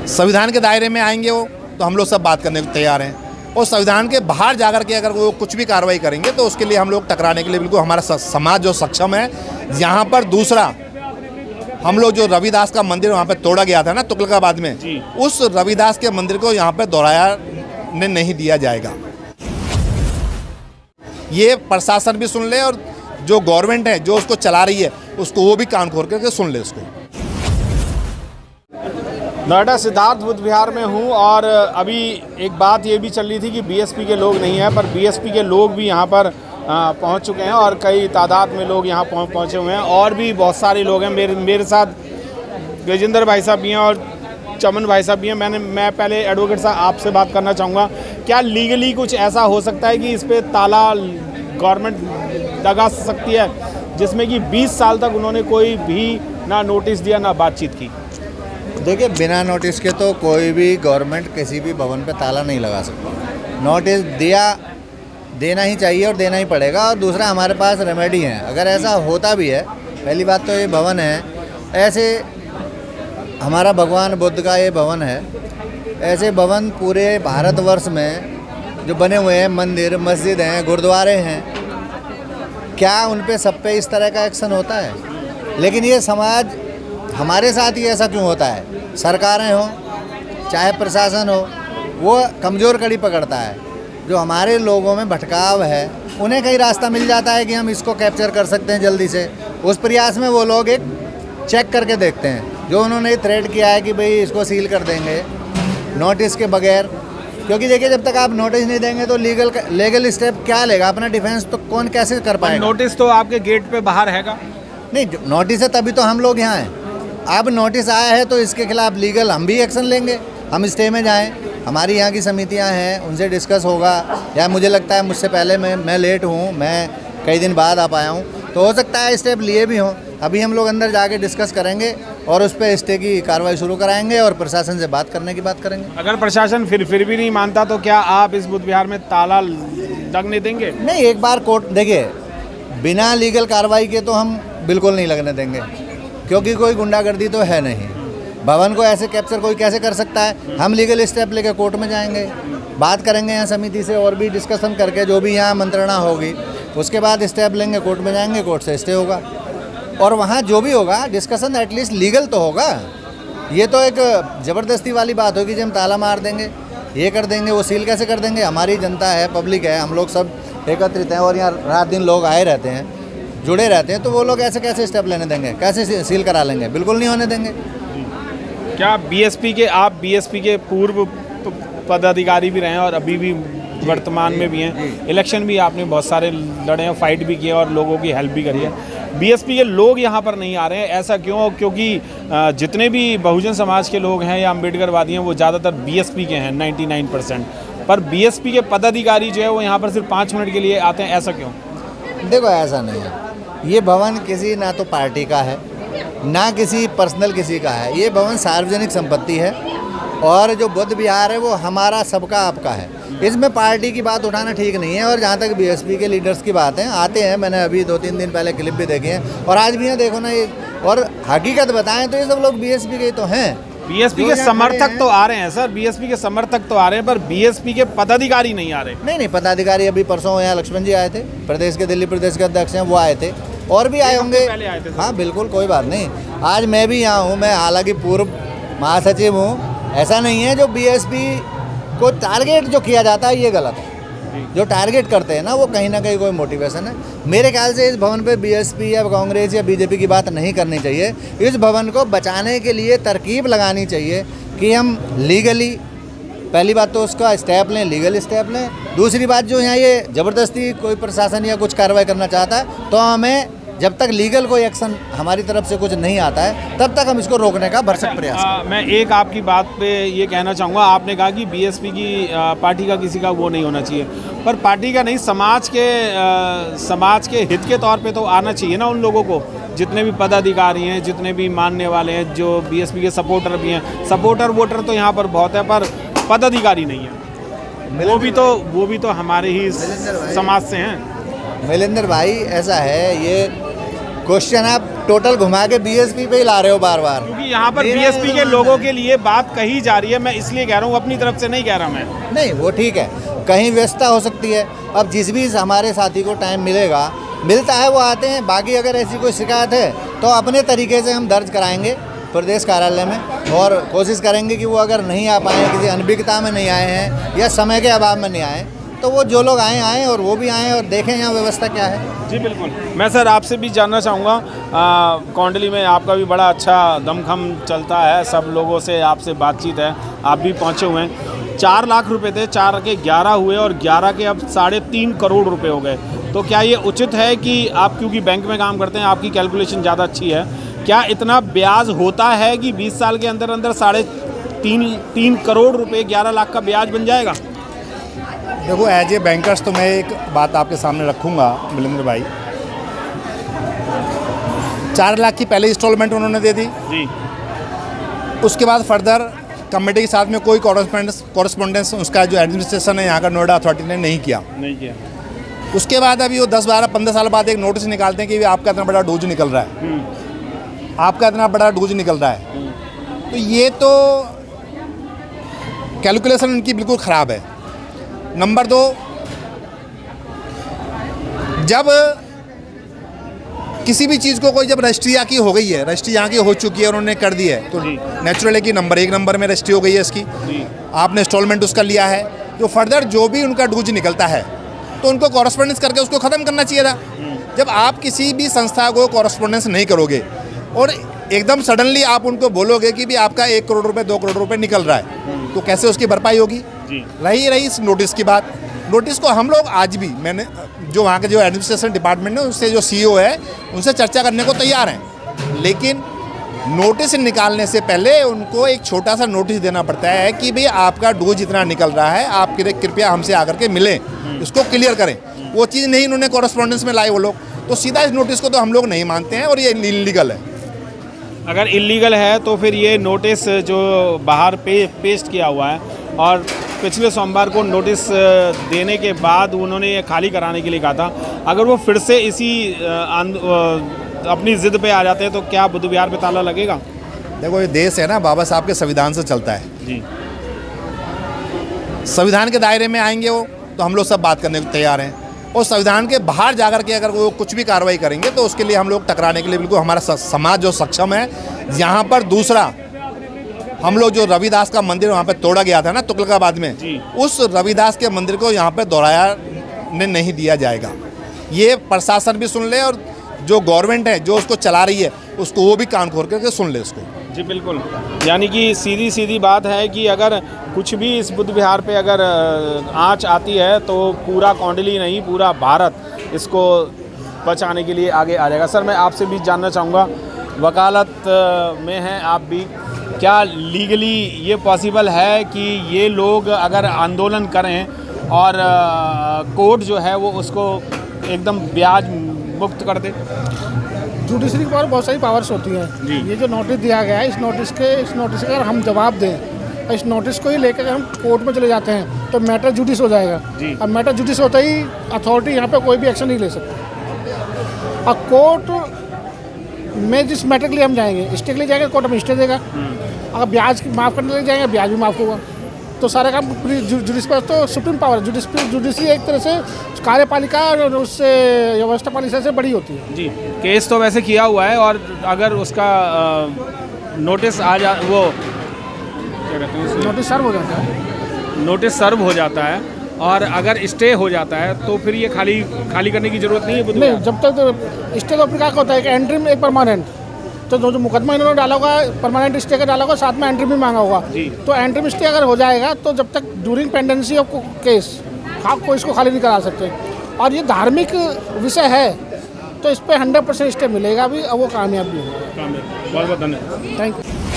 संविधान के दायरे में आएंगे वो तो हम लोग सब बात करने को तैयार हैं, और संविधान के बाहर जाकर के अगर वो कुछ भी कार्रवाई करेंगे तो उसके लिए हम लोग टकराने के लिए बिल्कुल हमारा समाज जो सक्षम है। यहाँ पर दूसरा, हम लोग जो रविदास का मंदिर वहाँ पे तोड़ा गया था ना तुगलकाबाद में, उस रविदास के मंदिर को यहाँ पे दोहराया नहीं दिया जाएगा। ये प्रशासन भी सुन ले और जो गवर्नमेंट है जो उसको चला रही है उसको वो भी कान खोल करके सुन ले उसको। नोएडा सिद्धार्थ बुद्ध विहार में हूँ और अभी एक बात ये भी चल रही थी कि बीएसपी के लोग नहीं हैं, पर बीएसपी के लोग भी यहाँ पर पहुँच चुके हैं और कई तादाद में लोग यहाँ पहुँचे हुए हैं और भी बहुत सारे लोग हैं। मेरे साथ गजेंद्र भाई साहब भी हैं और चमन भाई साहब भी हैं। मैं पहले एडवोकेट साहब आपसे बात करना चाहूँगा, क्या लीगली कुछ ऐसा हो सकता है कि इस पर ताला गवर्नमेंट लगा सकती है जिसमें कि 20 साल तक उन्होंने कोई भी ना नोटिस दिया ना बातचीत की? देखिए, बिना नोटिस के तो कोई भी गवर्नमेंट किसी भी भवन पे ताला नहीं लगा सकती। नोटिस देना ही चाहिए और देना ही पड़ेगा। और दूसरा, हमारे पास रेमेडी है अगर ऐसा होता भी है। पहली बात तो ये भवन है, ऐसे हमारा भगवान बुद्ध का ये भवन है, ऐसे भवन पूरे भारतवर्ष में जो बने हुए हैं, मंदिर मस्जिद हैं, गुरुद्वारे हैं, क्या उन पे सब पे इस तरह का एक्शन होता है? लेकिन ये समाज हमारे साथ ही ऐसा क्यों होता है? सरकारें हों चाहे प्रशासन हो, वो कमज़ोर कड़ी पकड़ता है। जो हमारे लोगों में भटकाव है उन्हें कहीं रास्ता मिल जाता है कि हम इसको कैप्चर कर सकते हैं जल्दी से। उस प्रयास में वो लोग एक चेक करके देखते हैं। जो उन्होंने थ्रेट किया है कि भाई इसको सील कर देंगे नोटिस के बगैर, क्योंकि देखिए जब तक आप नोटिस नहीं देंगे तो लीगल स्टेप क्या लेगा? अपना डिफेंस तो कौन कैसे कर पाएगा? नोटिस तो आपके गेट पे बाहर हैगा। नहीं, नोटिस है तभी तो हम लोग यहाँ हैं। अब नोटिस आया है तो इसके खिलाफ लीगल हम भी एक्शन लेंगे, हम स्टे में जाएं। हमारी यहाँ की समितियाँ हैं, उनसे डिस्कस होगा। या मुझे लगता है मुझसे पहले मैं लेट हूँ, मैं कई दिन बाद आ पाया हूँ, तो हो सकता है स्टेप लिए भी हों। अभी हम लोग अंदर जाके डिस्कस करेंगे और उस पर स्टे की कार्रवाई शुरू कराएंगे और प्रशासन से बात करने की बात करेंगे। अगर प्रशासन फिर भी नहीं मानता तो क्या आप इस बुद्ध विहार में ताला लगने देंगे? नहीं, एक बार कोर्ट देखिए, बिना लीगल कार्रवाई के तो हम बिल्कुल नहीं लगने देंगे, क्योंकि कोई गुंडागर्दी तो है नहीं। भवन को ऐसे कैप्चर कोई कैसे कर सकता है? हम लीगल स्टेप लेकर कोर्ट में जाएंगे, बात करेंगे यहाँ समिति से और भी डिस्कशन करके जो भी यहाँ मंत्रणा होगी उसके बाद स्टेप लेंगे, कोर्ट में जाएंगे, कोर्ट से स्टे होगा और वहाँ जो भी होगा डिस्कशन एटलीस्ट लीगल तो होगा। ये तो एक ज़बरदस्ती वाली बात होगी कि हम ताला मार देंगे, ये कर देंगे, वो सील कैसे कर देंगे? हमारी जनता है, पब्लिक है, हम लोग सब एकत्रित हैं और यहाँ रात दिन लोग आए रहते हैं, जुड़े रहते हैं, तो वो लोग ऐसे कैसे स्टेप लेने देंगे? कैसे सील करा लेंगे? बिल्कुल नहीं होने देंगे। क्या आप बीएसपी के पूर्व पदाधिकारी भी रहे हैं और अभी भी वर्तमान में भी हैं, इलेक्शन भी आपने बहुत सारे लड़े हैं, फाइट भी किए और लोगों की हेल्प भी करी है, बीएसपी के लोग यहाँ पर नहीं आ रहे हैं, ऐसा क्यों? क्योंकि जितने भी बहुजन समाज के लोग हैं या अम्बेडकरवादी हैं वो ज़्यादातर बीएसपी के हैं 99%, पर बीएसपी के पदाधिकारी जो है वो यहाँ पर सिर्फ 5 मिनट के लिए आते हैं, ऐसा क्यों? देखो, ऐसा नहीं है। ये भवन किसी ना तो पार्टी का है ना किसी पर्सनल किसी का है, ये भवन सार्वजनिक संपत्ति है और जो बुद्ध विहार है वो हमारा सबका आपका है। इसमें पार्टी की बात उठाना ठीक नहीं है। और जहाँ तक बीएसपी के लीडर्स की बात है, आते हैं, मैंने अभी 2-3 दिन पहले क्लिप भी देखे हैं और आज भी हैं, देखो ना ये, और हकीकत बताएं तो ये सब लोग बीएसपी के तो हैं। बीएसपी के समर्थक तो आ रहे हैं सर, बीएसपी के समर्थक तो आ रहे हैं, पर बीएसपी के पदाधिकारी नहीं आ रहे। नहीं, पदाधिकारी अभी परसों यहाँ लक्ष्मण जी आए थे, प्रदेश के दिल्ली प्रदेश के अध्यक्ष हैं, वो आए थे और भी आए होंगे। हाँ बिल्कुल, कोई बात नहीं। आज मैं भी यहाँ हूँ, मैं हालांकि पूर्व महासचिव हूँ। ऐसा नहीं है, जो बीएसपी को टारगेट जो किया जाता है ये गलत है। जो टारगेट करते हैं ना वो कहीं ना कहीं कोई मोटिवेशन है। मेरे ख्याल से इस भवन पे बीएसपी या कांग्रेस या बीजेपी की बात नहीं करनी चाहिए। इस भवन को बचाने के लिए तरकीब लगानी चाहिए कि हम लीगली, पहली बात तो उसका स्टेप लें, लीगल स्टेप लें। दूसरी बात, जो यहाँ ये ज़बरदस्ती कोई प्रशासन या कुछ कार्रवाई करना चाहता है तो हमें, जब तक लीगल कोई एक्शन हमारी तरफ से कुछ नहीं आता है तब तक हम इसको रोकने का भरसक प्रयास करें। मैं एक आपकी बात पे ये कहना चाहूँगा, आपने कहा कि बीएसपी की पार्टी का किसी का वो नहीं होना चाहिए, पर पार्टी का नहीं, समाज के हित के तौर पे तो आना चाहिए ना उन लोगों को, जितने भी पदाधिकारी हैं, जितने भी मानने वाले हैं, जो बीएसपी के सपोर्टर भी हैं। सपोर्टर वोटर तो यहाँ पर बहुत है, पर पदाधिकारी नहीं है। वो भी तो हमारे ही समाज से हैं। मिलेंद्र भाई, ऐसा है, ये क्वेश्चन आप टोटल घुमा के बीएसपी पे ही ला रहे हो बार बार। क्योंकि यहाँ पर बीएसपी के लोगों के लिए बात कही जा रही है, मैं इसलिए कह रहा हूँ, अपनी तरफ से नहीं कह रहा मैं। नहीं वो ठीक है, कहीं व्यस्तता हो सकती है। अब जिस भी हमारे साथी को टाइम मिलता है वो आते हैं। बाकी अगर ऐसी कोई शिकायत है तो अपने तरीके से हम दर्ज कराएंगे प्रदेश कार्यालय में, और कोशिश करेंगे कि वो अगर नहीं आ पाए, किसी अनभिज्ञता में नहीं आए हैं या समय के अभाव में नहीं आए, तो वो जो लोग आए और वो भी आएँ और देखें यहाँ व्यवस्था क्या है। जी बिल्कुल। मैं सर आपसे भी जानना चाहूँगा, कौंडली में आपका भी बड़ा अच्छा दमखम चलता है, सब लोगों से आपसे बातचीत है, आप भी पहुँचे हुए हैं। 4 लाख रुपए थे, 4 के 11 हुए और 11 के अब 3.5 करोड़ रुपए हो गए। तो क्या ये उचित है कि आप, क्योंकि बैंक में काम करते हैं, आपकी कैलकुलेशन ज़्यादा अच्छी है, क्या इतना ब्याज होता है कि 20 साल के अंदर अंदर 3.5 करोड़ रुपए 11 लाख का ब्याज बन जाएगा? देखो एज ए बैंकर्स तो मैं एक बात आपके सामने रखूँगा मिलिंद्र भाई। 4 लाख की पहले इंस्टॉलमेंट उन्होंने दे दी जी। उसके बाद फर्दर कमेटी के साथ में कोई कॉरस्पॉन्डेंस उसका जो एडमिनिस्ट्रेशन है यहाँ का नोएडा अथॉरिटी ने नहीं किया। उसके बाद अभी वो 10, 12, 15 साल बाद एक नोटिस निकालते हैं कि आपका इतना बड़ा डोज निकल रहा है, आपका इतना बड़ा डोज निकल रहा है। तो ये तो कैलकुलेशन उनकी बिल्कुल ख़राब है। नंबर 2, जब किसी भी चीज़ को कोई जब रजिस्ट्री यहाँ की हो गई है, रजिस्ट्री यहाँ की हो चुकी है, उन्होंने कर दी है, तो नेचुरल है कि नंबर 1 नंबर में रजिस्ट्री हो गई है इसकी, आपने इंस्टॉलमेंट उसका लिया है, जो फर्दर जो भी उनका डूज निकलता है तो उनको कॉरस्पॉन्डेंस करके उसको ख़त्म करना चाहिए था। जब आप किसी भी संस्था को कॉरस्पॉन्डेंस नहीं करोगे और एकदम सडनली आप उनको बोलोगे कि भी आपका 1 करोड़ रुपए 2 करोड़ रुपए निकल रहा है, तो कैसे उसकी भरपाई होगी? रही इस नोटिस की बात। नोटिस को हम लोग आज भी, मैंने जो वहाँ के जो एडमिनिस्ट्रेशन डिपार्टमेंट है उससे जो CEO है उनसे चर्चा करने को तैयार हैं, लेकिन नोटिस निकालने से पहले उनको एक छोटा सा नोटिस देना पड़ता है कि भाई आपका डोज इतना निकल रहा है, आप कृपया हमसे आकर के मिलें, इसको क्लियर करें। वो चीज़ नहीं उन्होंने कॉरस्पॉन्डेंस में लाई वो लोग, तो सीधा इस नोटिस को तो हम लोग नहीं मानते हैं और ये इलीगल है। अगर इलीगल है तो फिर ये नोटिस जो बाहर पेस्ट किया हुआ है, और पिछले सोमवार को नोटिस देने के बाद उन्होंने ये खाली कराने के लिए कहा था, अगर वो फिर से इसी अपनी ज़िद पे आ जाते हैं तो क्या बुद्ध विहार पे ताला लगेगा? देखो ये देश है ना, बाबा साहब के संविधान से चलता है जी। संविधान के दायरे में आएंगे वो तो हम लोग सब बात करने को तैयार हैं, और संविधान के बाहर जाकर के अगर वो कुछ भी कार्रवाई करेंगे तो उसके लिए हम लोग टकराने के लिए बिल्कुल हमारा समाज जो सक्षम है। यहाँ पर दूसरा, हम लोग जो रविदास का मंदिर वहाँ पे तोड़ा गया था ना तुगलकाबाद में, उस रविदास के मंदिर को यहाँ पे दोहराया नहीं दिया जाएगा। ये प्रशासन भी सुन ले और जो गवर्नमेंट है जो उसको चला रही है उसको वो भी कान खोल करके सुन ले उसको। जी बिल्कुल। यानी कि सीधी बात है कि अगर कुछ भी इस बुद्ध विहार पे अगर आँच आती है तो पूरा कौंडली नहीं, पूरा भारत इसको बचाने के लिए आगे आ जाएगा। सर मैं आपसे भी जानना चाहूँगा, वकालत में हैं आप भी, क्या लीगली ये पॉसिबल है कि ये लोग अगर आंदोलन करें और कोर्ट जो है वो उसको एकदम ब्याज मुक्त कर दे? जुडिशरी के पास बहुत सारी पावर्स होती हैं। ये जो नोटिस दिया गया है, इस नोटिस के अगर हम जवाब दें, इस नोटिस को ही लेकर हम कोर्ट में चले जाते हैं तो मैटर जुडिस हो जाएगा, और मैटर जुडिस होता ही अथॉरिटी यहाँ पे कोई भी एक्शन नहीं ले सकती। और कोर्ट में जिस मैटर के लिए हम जाएंगे, स्टे के लिए जाएंगे, कोर्ट हमें स्टे देगा। अगर ब्याज माफ़ करने लग जाएंगे, ब्याज भी माफ़ होगा। तो सारे काम जुडिस पर तो सुप्रीम पावर, जुडिशरी एक तरह से कार्यपालिका और उससे व्यवस्था पालिका से बड़ी होती है। जी। केस तो वैसे किया हुआ है, और अगर उसका नोटिस आ जा, वो क्या कहते हैं, नोटिस सर्व हो जाता है, नोटिस सर्व हो जाता है, और अगर स्टे हो जाता है तो फिर ये खाली करने की ज़रूरत नहीं है? नहीं, जब तक स्टे तो अपने क्या होता है कि एंट्री में एक परमानेंट, तो जो मुकदमा इन्होंने डाला होगा परमानेंट स्टे का डाला होगा, साथ में एंट्री भी मांगा होगा। तो एंट्री में स्टे अगर हो जाएगा तो जब तक ड्यूरिंग पेंडेंसी ऑफ केस आप को इसको खाली नहीं करा सकते। और ये धार्मिक विषय है तो इस पर 100% स्टे मिलेगा भी, और वो कामयाब भी होगा। बहुत बहुत धन्यवाद। Thank you.